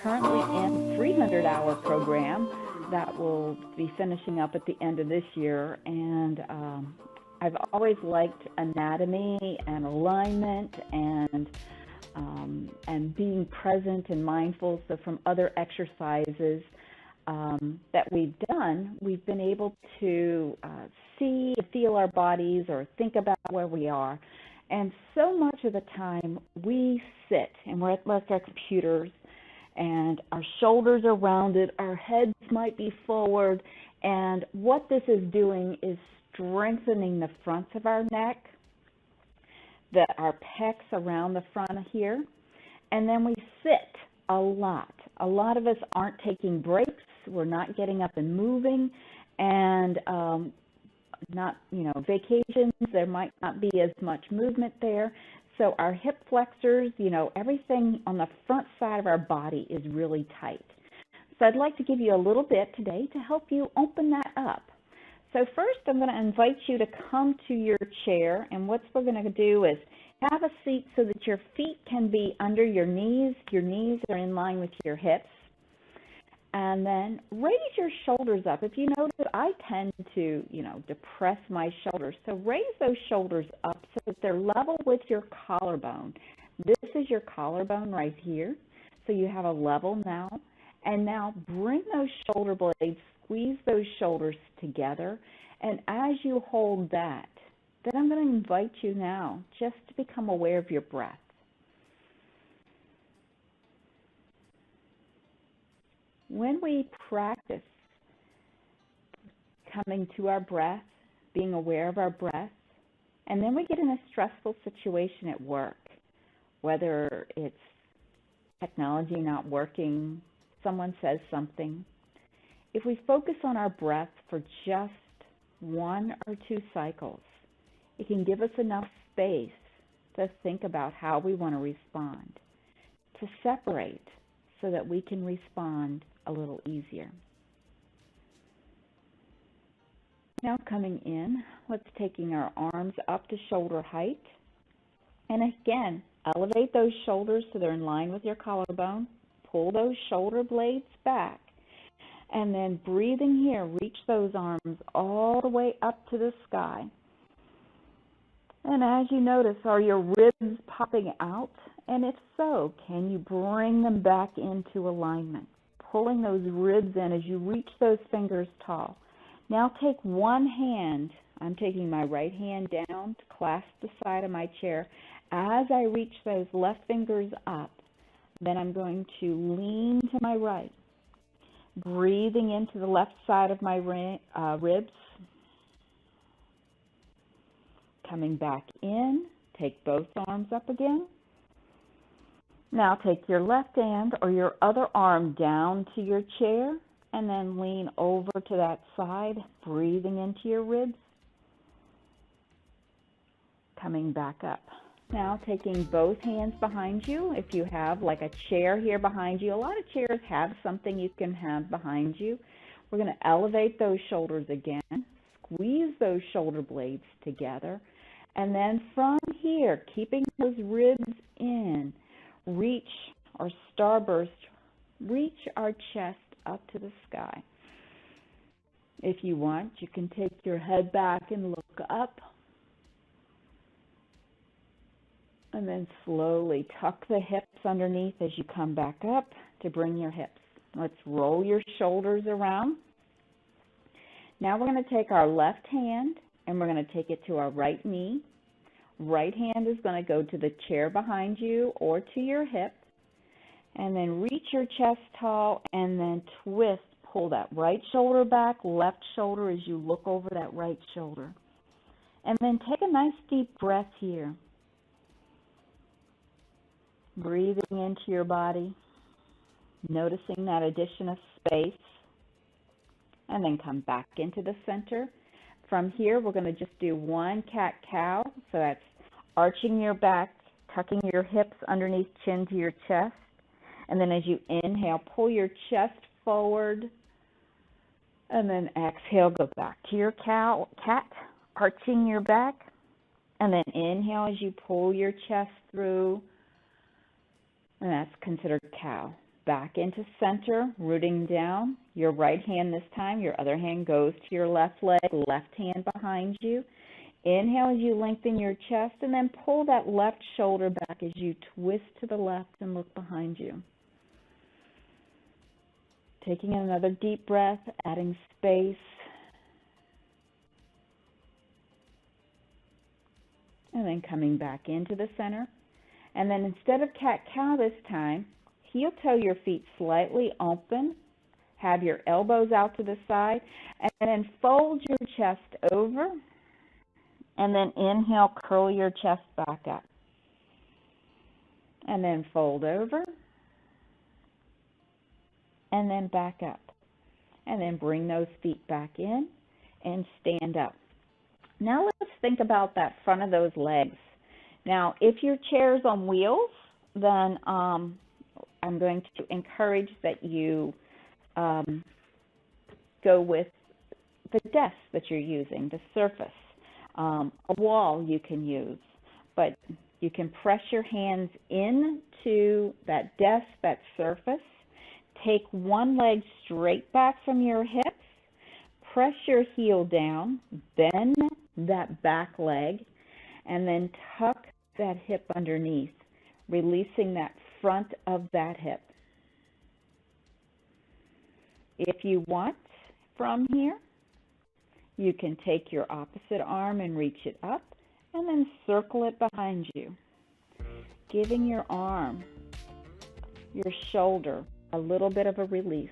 currently in a 300-hour program that will be finishing up at the end of this year. And I've always liked anatomy and alignment and being present and mindful. So from other exercises that we've done, we've been able to see, feel our bodies or think about where we are. And so much of the time we sit and we're at our computers and our shoulders are rounded, our heads might be forward, and what this is doing is strengthening the fronts of our neck, our pecs around the front here, and then we sit a lot. A lot of us aren't taking breaks. We're not getting up and moving, and not, vacations, there might not be as much movement there. So our hip flexors, everything on the front side of our body is really tight. So I'd like to give you a little bit today to help you open that up. So first, I'm going to invite you to come to your chair, and what we're going to do is have a seat so that your feet can be under your knees. Your knees are in line with your hips. And then raise your shoulders up. If you notice, I tend to, depress my shoulders. So raise those shoulders up so that they're level with your collarbone. This is your collarbone right here. So you have a level now. And now bring those shoulder blades, squeeze those shoulders together. And as you hold that, then I'm going to invite you now just to become aware of your breath. When we practice coming to our breath, being aware of our breath, and then we get in a stressful situation at work, whether it's technology not working, someone says something, if we focus on our breath for just 1 or 2 cycles, it can give us enough space to think about how we want to respond, to separate so that we can respond a little easier. Now coming in, let's taking our arms up to shoulder height. And again, elevate those shoulders so they're in line with your collarbone. Pull those shoulder blades back. And then breathing here, reach those arms all the way up to the sky. And as you notice, are your ribs popping out? And if so, can you bring them back into alignment? Pulling those ribs in as you reach those fingers tall. Now take one hand. I'm taking my right hand down to clasp the side of my chair. As I reach those left fingers up, then I'm going to lean to my right. Breathing into the left side of my ribs. Coming back in, take both arms up again. Now take your left hand or your other arm down to your chair and then lean over to that side, breathing into your ribs. Coming back up. Now taking both hands behind you. If you have like a chair here behind you, a lot of chairs have something you can have behind you. We're going to elevate those shoulders again, squeeze those shoulder blades together, and then from here, keeping those ribs in, reach or starburst, reach our chest up to the sky. If you want, you can take your head back and look up. And then slowly tuck the hips underneath as you come back up to bring your hips. Let's roll your shoulders around. Now we're going to take our left hand and we're going to take it to our right knee. Right hand is going to go to the chair behind you or to your hip. And then reach your chest tall and then twist. Pull that right shoulder back, left shoulder as you look over that right shoulder. And then take a nice deep breath here. Breathing into your body, noticing that addition of space, and then come back into the center. From here, we're going to just do one cat-cow, so that's arching your back, tucking your hips underneath chin to your chest, and then as you inhale, pull your chest forward, and then exhale, go back to your cat, arching your back, and then inhale as you pull your chest through, and that's considered cow. back into center, rooting down. Your right hand this time, your other hand goes to your left leg, left hand behind you. Inhale as you lengthen your chest, and then pull that left shoulder back as you twist to the left and look behind you. Taking another deep breath, adding space. And then coming back into the center. And then instead of cat-cow this time, heel-toe your feet slightly open. Have your elbows out to the side. And then fold your chest over. And then inhale, curl your chest back up. And then fold over. And then back up. And then bring those feet back in and stand up. Now let's think about that front of those legs. Now, if your chair is on wheels, then I'm going to encourage that you go with the desk that you're using, the surface. A wall you can use, but you can press your hands into that desk, that surface. Take one leg straight back from your hips. Press your heel down, bend that back leg, and then tuck that hip underneath, releasing that front of that hip. If you want from here, you can take your opposite arm and reach it up and then circle it behind you, giving your arm, your shoulder, a little bit of a release.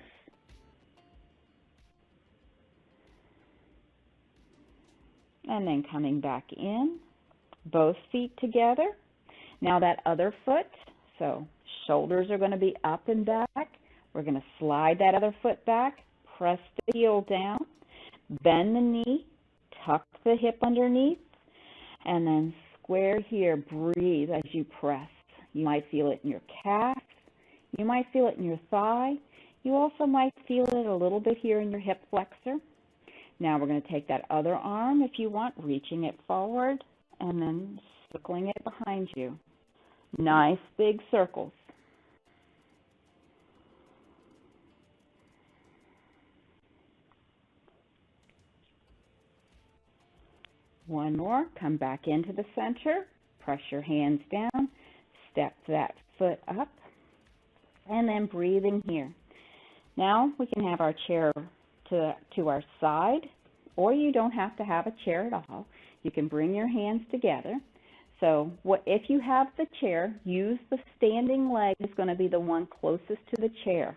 And then coming back in, both feet together. Now that other foot, so shoulders are going to be up and back. We're going to slide that other foot back, press the heel down, bend the knee, tuck the hip underneath, and then square here. Breathe as you press. You might feel it in your calf. You might feel it in your thigh. You also might feel it a little bit here in your hip flexor. Now we're going to take that other arm, if you want, reaching it forward, and then circling it behind you. Nice big circles. One more. Come back into the center. Press your hands down. Step that foot up. And then breathing here. Now we can have our chair to our side, or you don't have to have a chair at all. You can bring your hands together. So if you have the chair, use the standing leg is going to be the one closest to the chair.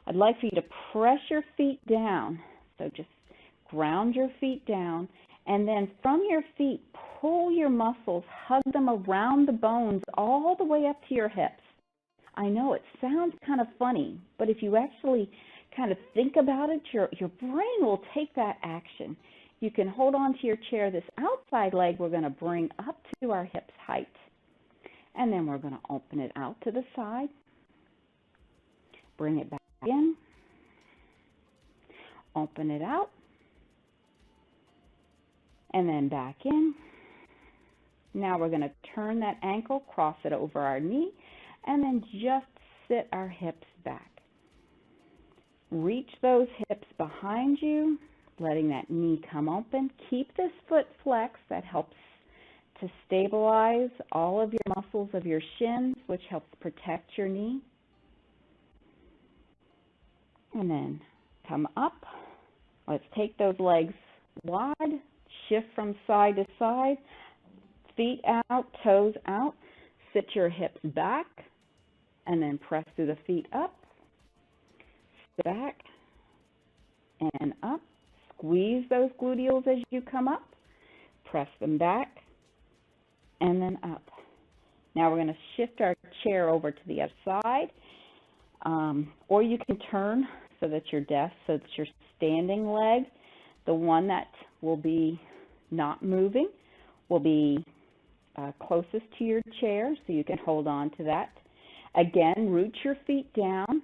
I'd like for you to press your feet down. So just ground your feet down, and then from your feet, pull your muscles, hug them around the bones all the way up to your hips. I know it sounds kind of funny, but if you actually kind of think about it, your brain will take that action. You can hold on to your chair. This outside leg we're going to bring up to our hips height. And then we're going to open it out to the side. Bring it back in. Open it out. And then back in. Now we're going to turn that ankle, cross it over our knee, and then just sit our hips back. Reach those hips behind you, letting that knee come open. Keep this foot flexed. That helps to stabilize all of your muscles of your shins, which helps protect your knee. And then come up. Let's take those legs wide, shift from side to side, feet out, toes out. Sit your hips back, and then press through the feet up. Back and up. Squeeze those gluteals as you come up. Press them back and then up. Now we're going to shift our chair over to the other side, or you can turn so that your standing leg, the one that will be not moving, will be closest to your chair, so you can hold on to that. Again, root your feet down.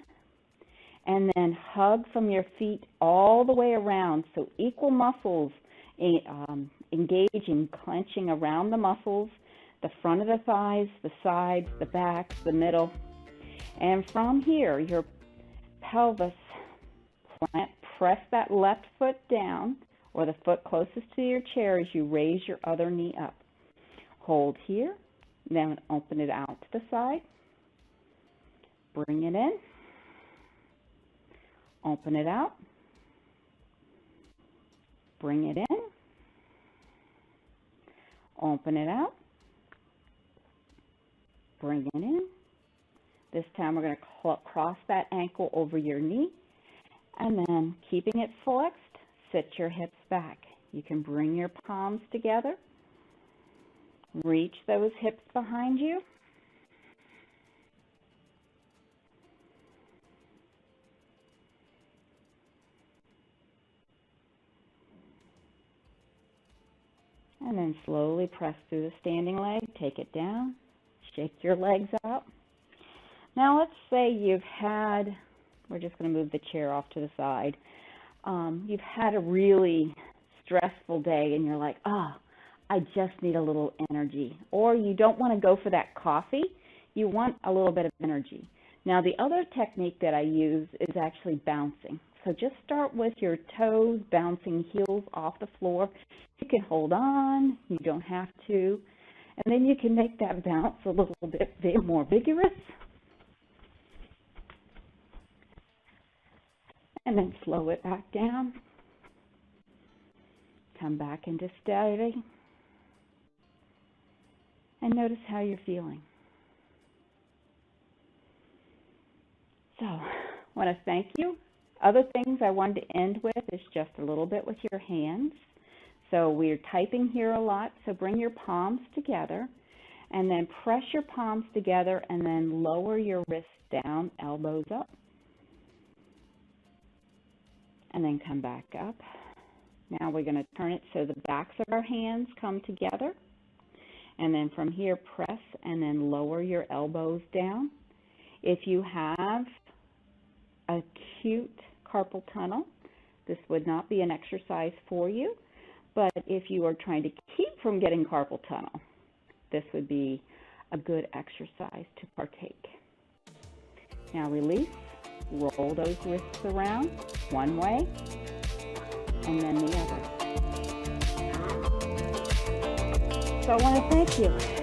And then hug from your feet all the way around. So equal muscles engaging, clenching around the muscles, the front of the thighs, the sides, the back, the middle. And from here, your pelvis, press that left foot down, or the foot closest to your chair, as you raise your other knee up. Hold here, then open it out to the side. Bring it in. Open it out. Bring it in. Open it out. Bring it in. This time we're going to cross that ankle over your knee, and then keeping it flexed, sit your hips back. You can bring your palms together. Reach those hips behind you. And then slowly press through the standing leg, take it down, shake your legs out. Now let's say you've had, we're just going to move the chair off to the side. You've had a really stressful day and you're like, I just need a little energy. Or you don't want to go for that coffee, you want a little bit of energy. Now the other technique that I use is actually bouncing. So just start with your toes, bouncing heels off the floor. You can hold on, you don't have to. And then you can make that bounce a little bit more vigorous. And then slow it back down. Come back into steady. And notice how you're feeling. So, I want to thank you. Other things I wanted to end with is just a little bit with your hands. So we're typing here a lot, so bring your palms together and then press your palms together and then lower your wrists down, elbows up. And then come back up. Now we're going to turn it so the backs of our hands come together. And then from here, press and then lower your elbows down. If you have acute carpal tunnel, this would not be an exercise for you. But if you are trying to keep from getting carpal tunnel, this would be a good exercise to partake. Now release, roll those wrists around one way and then the other. So I want to thank you.